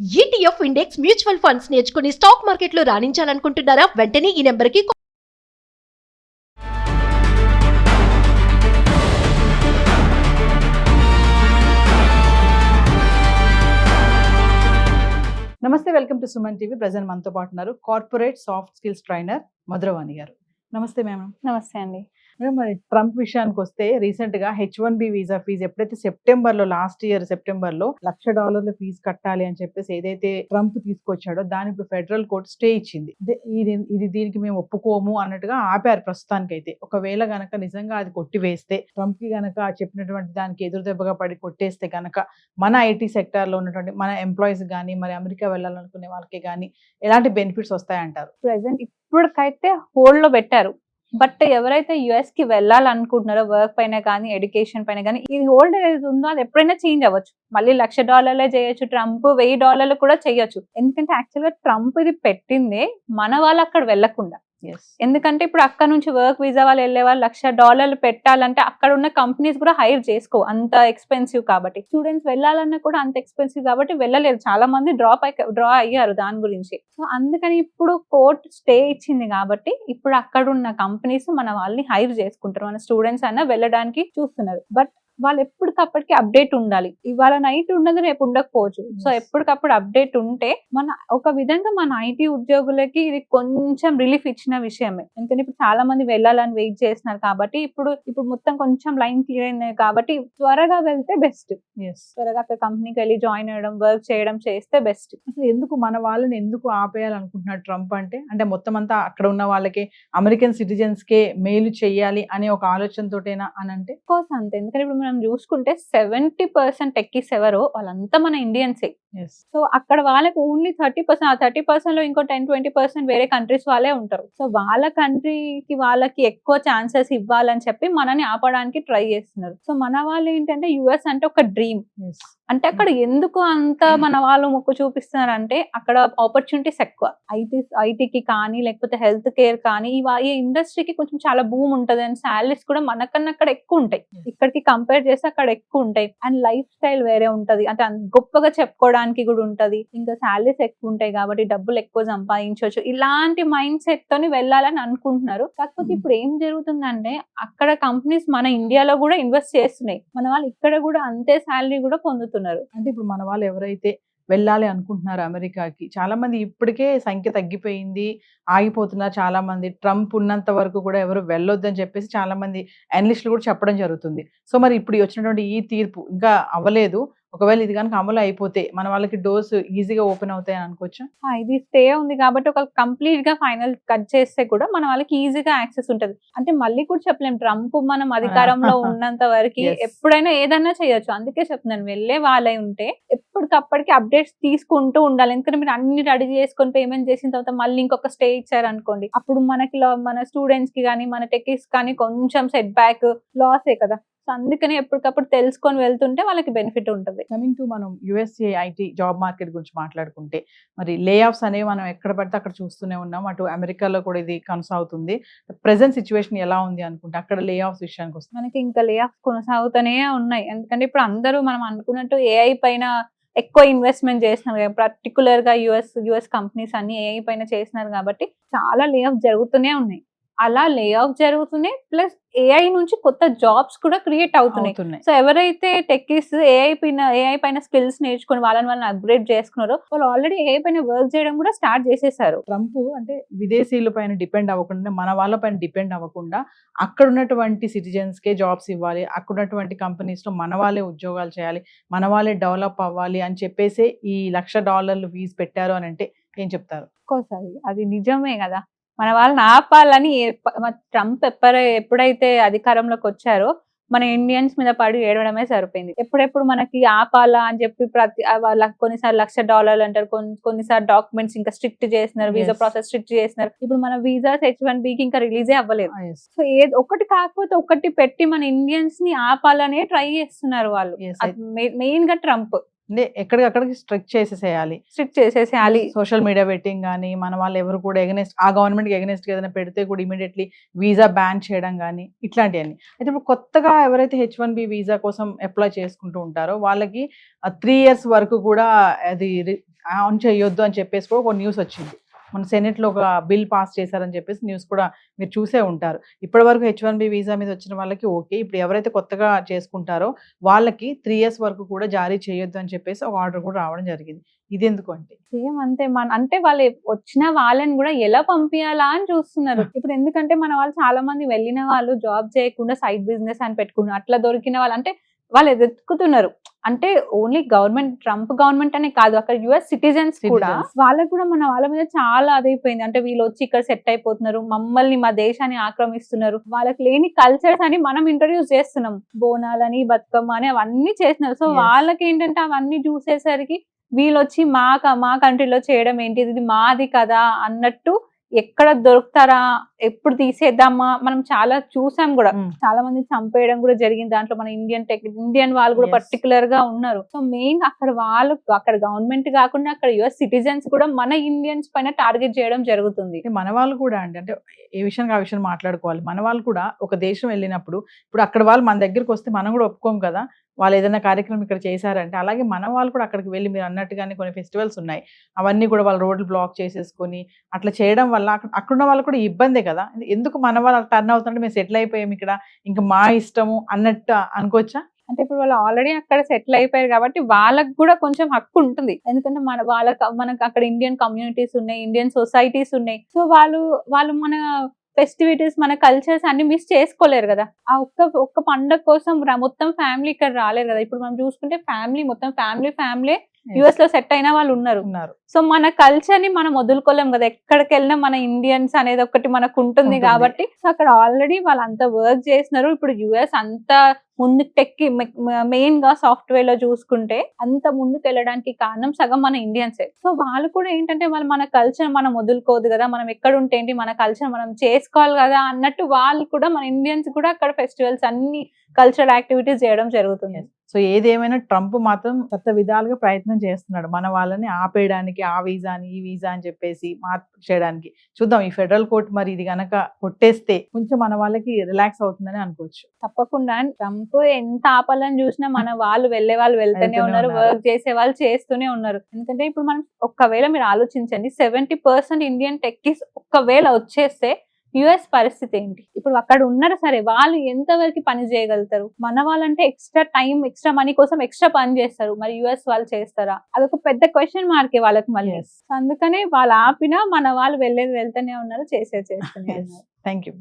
ETF index mutual funds నేర్చుకుని stock మార్కెట్లో రాణించాలనుకుంటున్నారా? వెంటనే ఈ నెంబర్కి నమస్తే, welcome to Suman TV. Present మనతో పాటు ఉన్నారు corporate soft skills trainer Madhuravani గారు. నమస్తే మ్యామ్. నమస్తే అండి. మరి ట్రంప్ విషయానికి వస్తే రీసెంట్ గా H1B వీసా ఫీజు ఎప్పుడైతే సెప్టెంబర్ లో లాస్ట్ ఇయర్ సెప్టెంబర్ లో $1,00,000 ఫీజు కట్టాలి అని చెప్పేసి ఏదైతే ట్రంప్ తీసుకొచ్చాడో దాని ఇప్పుడు ఫెడరల్ కోర్ట్ స్టే ఇచ్చింది. ఇది దీనికి మేము ఒప్పుకోము అన్నట్టుగా ఆపారు ప్రస్తుతానికైతే. ఒకవేళ గనక నిజంగా అది కొట్టివేస్తే, ట్రంప్ కి గనక చెప్పినటువంటి దానికి ఎదురు దెబ్బగా పడి కొట్టేస్తే గనక మన ఐటీ సెక్టార్ లో ఉన్నటువంటి మన ఎంప్లాయీస్ కానీ, మరి అమెరికా వెళ్ళాలనుకునే వాళ్ళకి కానీ ఎలాంటి బెనిఫిట్స్ వస్తాయంటారు? ప్రెసెంట్ ఇప్పటికైతే హోల్డ్ లో పెట్టారు. బట్ ఎవరైతే యుఎస్ కి వెళ్ళాలనుకుంటున్నారో వర్క్ పైన కానీ, ఎడ్యుకేషన్ పైన కానీ, ఇది హోల్డ్ ఏది ఉందో అది ఎప్పుడైనా చేంజ్ అవ్వచ్చు. మళ్ళీ $1,00,000 చేయొచ్చు, ట్రంప్ $1,000 కూడా చేయొచ్చు. ఎందుకంటే యాక్చువల్ గా ట్రంప్ ఇది పెట్టిందే మన వాళ్ళు అక్కడ వెళ్లకుండా. ఎందుకంటే ఇప్పుడు అక్కడ నుంచి వర్క్ వీసా వాళ్ళు వెళ్ళే వాళ్ళు $1,00,000 పెట్టాలంటే అక్కడ ఉన్న కంపెనీస్ కూడా హైర్ చేసుకో, అంత ఎక్స్పెన్సివ్ కాబట్టి. స్టూడెంట్స్ వెళ్ళాలన్నా కూడా అంత ఎక్స్పెన్సివ్ కాబట్టి వెళ్ళలేరు. చాలా మంది డ్రా అయ్యారు దాని గురించి. సో అందుకని ఇప్పుడు కోర్ట్ స్టే ఇచ్చింది కాబట్టి ఇప్పుడు అక్కడ ఉన్న కంపెనీస్ మన వాళ్ళని హైర్ చేసుకుంటారు. మన స్టూడెంట్స్ అయినా వెళ్ళడానికి చూస్తున్నారు. బట్ వాళ్ళు ఎప్పటికప్పటికి అప్డేట్ ఉండాలి. ఇవాళ నైట్ ఉన్నది రేపు ఉండకపోవచ్చు. సో ఎప్పటికప్పుడు అప్డేట్ ఉంటే మన ఒక విధంగా మన ఐటీ ఉద్యోగులకి ఇది కొంచెం రిలీఫ్ ఇచ్చిన విషయమే. ఎందుకంటే ఇప్పుడు చాలా మంది వెళ్ళాలని వెయిట్ చేస్తున్నారు కాబట్టి ఇప్పుడు మొత్తం కొంచెం లైన్ క్లియర్ అయింది కాబట్టి త్వరగా వెళ్తే బెస్ట్. త్వరగా అక్కడ కంపెనీకి వెళ్ళి జాయిన్ అవ్వడం, వర్క్ చేయడం చేస్తే బెస్ట్. అసలు ఎందుకు మన వాళ్ళని ఎందుకు ఆపేయాలనుకుంటున్నాడు ట్రంప్? అంటే మొత్తం అంతా అక్కడ ఉన్న వాళ్ళకి, అమెరికన్ సిటిజన్స్ కే మేలు చెయ్యాలి అనే ఒక ఆలోచనతోటేనా అని అంటే? కోర్స్ అంతే. ఎందుకంటే ఇప్పుడు మనం చూసుకుంటే 70% టెక్కీస్ ఎవరో వాళ్ళంతా మన ఇండియన్సే. సో అక్కడ వాళ్ళకి ఓన్లీ 30%, ఆ 30% లో ఇంకో 10-20% వేరే కంట్రీస్ వాళ్ళే ఉంటారు. సో వాళ్ళ కంట్రీకి వాళ్ళకి ఎక్కువ ఛాన్సెస్ ఇవ్వాలని చెప్పి మనని ఆపడానికి ట్రై చేస్తున్నారు. సో మన వాళ్ళు ఏంటంటే యుఎస్ అంటే ఒక డ్రీమ్. అంటే అక్కడ ఎందుకు అంత మన వాళ్ళు మొక్కు చూపిస్తున్నారు అంటే అక్కడ ఆపర్చునిటీస్ ఎక్కువ. ఐటీకి కానీ, లేకపోతే హెల్త్ కేర్ కానీ, ఈ ఇండస్ట్రీకి కొంచెం చాలా భూమి ఉంటది. అండ్ శాలరీస్ కూడా మనకన్నా అక్కడ ఎక్కువ ఉంటాయి. ఇక్కడికి కంపేర్ చేస్తే అక్కడ ఎక్కువ ఉంటాయి. అండ్ లైఫ్ స్టైల్ వేరే ఉంటది. అంటే గొప్పగా చెప్పుకోవడానికి కూడా ఉంటది. ఇంకా శాలరీస్ ఎక్కువ ఉంటాయి కాబట్టి డబ్బులు ఎక్కువ సంపాదించవచ్చు. ఇలాంటి మైండ్ సెట్ తోని వెళ్ళాలని అనుకుంటున్నారు. కాకపోతే ఇప్పుడు ఏం జరుగుతుందంటే అక్కడ కంపెనీస్ మన ఇండియాలో కూడా ఇన్వెస్ట్ చేస్తున్నాయి. మన వాళ్ళు ఇక్కడ కూడా అంతే శాలరీ కూడా పొందుతున్నారు. అంటే ఇప్పుడు మన వాళ్ళు ఎవరైతే వెళ్ళాలి అనుకుంటున్నారు అమెరికాకి, చాలా మంది ఇప్పటికే సంఖ్య తగ్గిపోయింది, ఆగిపోతున్నారు. చాలా మంది ట్రంప్ ఉన్నంత వరకు కూడా ఎవరు వెళ్ళొద్దని చెప్పేసి చాలా మంది అనలిస్టులు కూడా చెప్పడం జరుగుతుంది. సో మరి ఇప్పుడు వచ్చినటువంటి ఈ తీర్పు ఇంకా అవ్వలేదు. ఒకవేళ ఇది కనుక అమలు అయిపోతే మన వాళ్ళకి డోర్స్ ఈజీగా ఓపెన్ అవుతాయని అనుకోవచ్చా? ఇది స్టే ఉంది కాబట్టి ఒక కంప్లీట్ గా ఫైనల్ కట్ చేస్తే కూడా మన వాళ్ళకి ఈజీగా యాక్సెస్ ఉంటది. అంటే మళ్ళీ కూడా చెప్పలేం, ట్రంప్ మనం అధికారంలో ఉన్నంత వరకు ఎప్పుడైనా ఏదైనా చేయొచ్చు. అందుకే చెప్తున్నాను, వెళ్ళే వాళ్ళే ఉంటే ఎప్పటికప్పటికి అప్డేట్స్ తీసుకుంటూ ఉండాలి. ఎందుకంటే మీరు అన్ని రెడీ చేసుకొని పేమెంట్ చేసిన తర్వాత మళ్ళీ ఇంకొక స్టే ఇచ్చారు అనుకోండి, అప్పుడు మనకి మన స్టూడెంట్స్ కి కానీ, మన టెక్కీస్ కానీ కొంచెం సెట్ బ్యాక్, లాసే కదా. సో అందుకని ఎప్పటికప్పుడు తెలుసుకొని వెళ్తుంటే వాళ్ళకి బెనిఫిట్ ఉంటుంది. కమింగ్ టు మనం యుఎస్ఏ ఐటీ జాబ్ మార్కెట్ గురించి మాట్లాడుకుంటే, మరి లే ఆఫ్స్ అనేవి మనం ఎక్కడ పడితే అక్కడ చూస్తూనే ఉన్నాం. అటు అమెరికాలో కూడా ఇది కొనసాగుతుంది. ప్రెసెంట్ సిచ్యువేషన్ ఎలా ఉంది అనుకుంటే అక్కడ లే ఆఫ్స్ విషయానికి వస్తుంది? మనకి ఇంకా లే ఆఫ్స్ కొనసాగుతూనే ఉన్నాయి. ఎందుకంటే ఇప్పుడు అందరూ మనం అనుకున్నట్టు ఏఐ పైన ఎక్కువ ఇన్వెస్ట్మెంట్ చేస్తున్నారు. పర్టికులర్ గా యుఎస్ కంపెనీస్ అన్ని ఏఐ పైన చేస్తున్నారు కాబట్టి చాలా లే ఆఫ్ జరుగుతూనే ఉన్నాయి. అలా లే ఆఫ్ జరుగుతున్నాయి, ప్లస్ ఏఐ నుంచి కొత్త జాబ్స్ కూడా క్రియేట్ అవుతున్నాయి. సో ఎవరైతే టెక్కీస్ ఏఐ పైన స్కిల్స్ నేర్చుకుని వాళ్ళని అప్గ్రేడ్ చేసుకున్నారో వాళ్ళు ఆల్రెడీ ఏఐ పైన వర్క్ చేయడం కూడా స్టార్ట్ చేసేసారు. ట్రంప్ అంటే విదేశీయుల పైన డిపెండ్ అవ్వకుండా, మన వాళ్ళ పైన డిపెండ్ అవ్వకుండా అక్కడ ఉన్నటువంటి సిటిజన్స్ కే జాబ్స్ ఇవ్వాలి, అక్కడ ఉన్నటువంటి కంపెనీస్ లో మన వాళ్ళే ఉద్యోగాలు చేయాలి, మన వాళ్ళే డెవలప్ అవ్వాలి అని చెప్పేసి ఈ $1,00,000 ఫీజు పెట్టారు అని అంటే ఏం చెప్తారు? అది నిజమే కదా. మన వాళ్ళని ఆపాలని ట్రంప్ ఎప్పుడైతే అధికారంలోకి వచ్చారో మన ఇండియన్స్ మీద పడి ఏడవడమే సరిపోయింది. ఎప్పుడెప్పుడు మనకి ఆపాలా అని చెప్పి కొన్నిసార్లు $1,00,000 అంటారు, కొన్నిసార్లు డాక్యుమెంట్స్ ఇంకా స్ట్రిక్ట్ చేస్తున్నారు, వీసా ప్రాసెస్ స్ట్రిక్ట్ చేస్తున్నారు. ఇప్పుడు మన వీసాస్ H1Bకి ఇంకా రిలీజే అవ్వలేదు. సో ఒకటి కాకపోతే ఒకటి పెట్టి మన ఇండియన్స్ ని ఆపాలనే ట్రై చేస్తున్నారు వాళ్ళు. మెయిన్ గా ట్రంప్ ఎక్కడికక్కడికి స్ట్రిక్ట్ చేసేసేయాలి. సోషల్ మీడియా వెట్టింగ్ కానీ, మన వాళ్ళు ఎవరు కూడా ఎగనెస్ట్ ఆ గవర్నమెంట్ కి ఎగనెస్ట్ ఏదైనా పెడితే కూడా ఇమీడియట్లీ వీసా బ్యాన్ చేయడం కానీ ఇట్లాంటివన్నీ. అయితే ఇప్పుడు కొత్తగా ఎవరైతే H1B వీసా కోసం అప్లై చేసుకుంటూ ఉంటారో వాళ్ళకి 3 years వరకు కూడా అది ఆన్ చేయొద్దు అని చెప్పేసి కూడా ఒక న్యూస్ వచ్చింది. మన సెనెట్లో ఒక బిల్ పాస్ చేశారని చెప్పేసి న్యూస్ కూడా మీరు చూసే ఉంటారు. ఇప్పటి వరకు H1B వీసా మీద వచ్చిన వాళ్ళకి ఓకే. ఇప్పుడు ఎవరైతే కొత్తగా చేసుకుంటారో వాళ్ళకి 3 years వరకు కూడా జారీ చేయొద్దు అని చెప్పేసి ఒక ఆర్డర్ కూడా రావడం జరిగింది. ఇది ఎందుకు అంటే సేమ్ అంతే. అంటే వాళ్ళు వచ్చిన వాళ్ళని కూడా ఎలా పంపించాలా అని చూస్తున్నారు. ఇప్పుడు ఎందుకంటే మన వాళ్ళు చాలా మంది వెళ్ళిన వాళ్ళు జాబ్ చేయకుండా సైడ్ బిజినెస్ అని పెట్టుకున్నారు. అట్లా దొరికిన వాళ్ళు అంటే వాళ్ళు ఎదుర్కొతున్నారు. అంటే ఓన్లీ గవర్నమెంట్, ట్రంప్ గవర్నమెంట్ అనే కాదు, అక్కడ యుఎస్ సిటిజన్స్ కూడా వాళ్ళకు కూడా మన వాళ్ళ మీద చాలా అదైపోయింది. అంటే వీళ్ళు వచ్చి ఇక్కడ సెట్ అయిపోతున్నారు, మమ్మల్ని మా దేశాన్ని ఆక్రమిస్తున్నారు, వాళ్ళకి లేని కల్చర్స్ అని మనం ఇంట్రడ్యూస్ చేస్తున్నాం. బోనాలని, బతుకమ్మ అని అవన్నీ చేస్తున్నారు. సో వాళ్ళకి ఏంటంటే అవన్నీ చూసేసరికి వీళ్ళు వచ్చి మా కంట్రీలో చేయడం ఏంటి, ఇది మాది కదా అన్నట్టు ఎక్కడ దొరుకుతారా, ఎప్పుడు తీసేద్దామా, మనం చాలా చూసాం కూడా. చాలా మంది చంపేయడం కూడా జరిగింది. దాంట్లో మన ఇండియన్ వాళ్ళు కూడా పర్టికులర్ గా ఉన్నారు. సో మెయిన్ అక్కడ గవర్నమెంట్ కాకుండా అక్కడ యుఎస్ సిటిజన్స్ కూడా మన ఇండియన్స్ పైన టార్గెట్ చేయడం జరుగుతుంది. మన వాళ్ళు కూడా అంటే ఏ విషయానికి ఆ విషయం మాట్లాడుకోవాలి. మన వాళ్ళు కూడా ఒక దేశం వెళ్ళినప్పుడు ఇప్పుడు అక్కడ వాళ్ళు మన దగ్గరికి వస్తే మనం కూడా ఒప్పుకోం కదా, వాళ్ళు ఏదైనా కార్యక్రమం ఇక్కడ చేశారంటే. అలాగే మన వాళ్ళు కూడా అక్కడికి వెళ్ళి మీరు అన్నట్టుగానే కొన్ని ఫెస్టివల్స్ ఉన్నాయి, అవన్నీ కూడా వాళ్ళు రోడ్లు బ్లాక్ చేసేసుకొని అట్లా చేయడం వల్ల అక్కడున్న వాళ్ళు కూడా ఇబ్బందే కదా. ఎందుకు మన వాళ్ళు టర్న్ అవుతుంటే మేము సెటిల్ అయిపోయాం ఇక్కడ, ఇంకా మా ఇష్టము అన్నట్టు అనుకోవచ్చా? అంటే ఇప్పుడు వాళ్ళు ఆల్రెడీ అక్కడ సెటిల్ అయిపోయారు కాబట్టి వాళ్ళకి కూడా కొంచెం హక్కు ఉంటుంది. ఎందుకంటే మనకు అక్కడ ఇండియన్ కమ్యూనిటీస్ ఉన్నాయి, ఇండియన్ సొసైటీస్ ఉన్నాయి. సో వాళ్ళు మన ఫెస్టివిటీస్, మన కల్చర్స్ అన్ని మిస్ చేసుకోలేరు కదా. ఆ ఒక్క పండగ కోసం మొత్తం ఫ్యామిలీ ఇక్కడ రాలేరు కదా. ఇప్పుడు మనం చూసుకుంటే మొత్తం ఫ్యామిలీ యుఎస్ లో సెట్ అయిన వాళ్ళు ఉన్నారు. సో మన కల్చర్ ని మనం వదులుకోలేం కదా. ఎక్కడికి వెళ్ళినా మన ఇండియన్స్ అనేది ఒకటి మనకు ఉంటుంది కాబట్టి. సో అక్కడ ఆల్రెడీ వాళ్ళు అంత వర్క్ చేస్తున్నారు. ఇప్పుడు యుఎస్ అంత ముందుకు టెక్కి మెయిన్ గా సాఫ్ట్వేర్ లో చూసుకుంటే అంత ముందుకు వెళ్ళడానికి కారణం సగం మన ఇండియన్సే. సో వాళ్ళు కూడా ఏంటంటే వాళ్ళు మన కల్చర్ మనం వదులుకోదు కదా, మనం ఎక్కడ ఉంటే ఏంటి, మన కల్చర్ మనం చేసుకోవాలి కదా అన్నట్టు వాళ్ళు కూడా, మన ఇండియన్స్ కూడా అక్కడ ఫెస్టివల్స్ అన్ని కల్చరల్ యాక్టివిటీస్ చేయడం జరుగుతుంది. సో ఏదేమైనా ట్రంప్ మాత్రం కొత్త విధాలుగా ప్రయత్నం చేస్తున్నాడు మన వాళ్ళని ఆపేయడానికి, ఆ వీసాని ఈ వీసా అని చెప్పేసి మార్పు చేయడానికి. చూద్దాం ఈ ఫెడరల్ కోర్ట్ మరి ఇది గనక కొట్టేస్తే కొంచెం మన వాళ్ళకి రిలాక్స్ అవుతుందని అనుకోవచ్చు. తప్పకుండా ట్రంప్ ఎంత ఆపాలని చూసినా మన వాళ్ళు వెళ్ళే వాళ్ళు వెళ్తూనే ఉన్నారు, వర్క్ చేసే వాళ్ళు చేస్తూనే ఉన్నారు. ఎందుకంటే ఇప్పుడు మనం ఒక్కవేళ మీరు ఆలోచించండి, 70% ఇండియన్ టెక్కీస్ ఒక్కవేళ వచ్చేస్తే యుఎస్ పరిస్థితి ఏంటి? ఇప్పుడు అక్కడ ఉన్నారు సరే, వాళ్ళు ఎంతవరకు పని చేయగలుగుతారు? మన వాళ్ళంటే ఎక్స్ట్రా టైం, ఎక్స్ట్రా మనీ కోసం ఎక్స్ట్రా పని చేస్తారు, మరి యుఎస్ వాళ్ళు చేస్తారా? అదొక పెద్ద క్వశ్చన్ మార్కే వాళ్ళకి మళ్ళీ. అందుకనే వాళ్ళు ఆపినా మన వాళ్ళు వెళ్తూనే ఉన్నారు, చేస్తూనే ఉన్నారు. Thank you.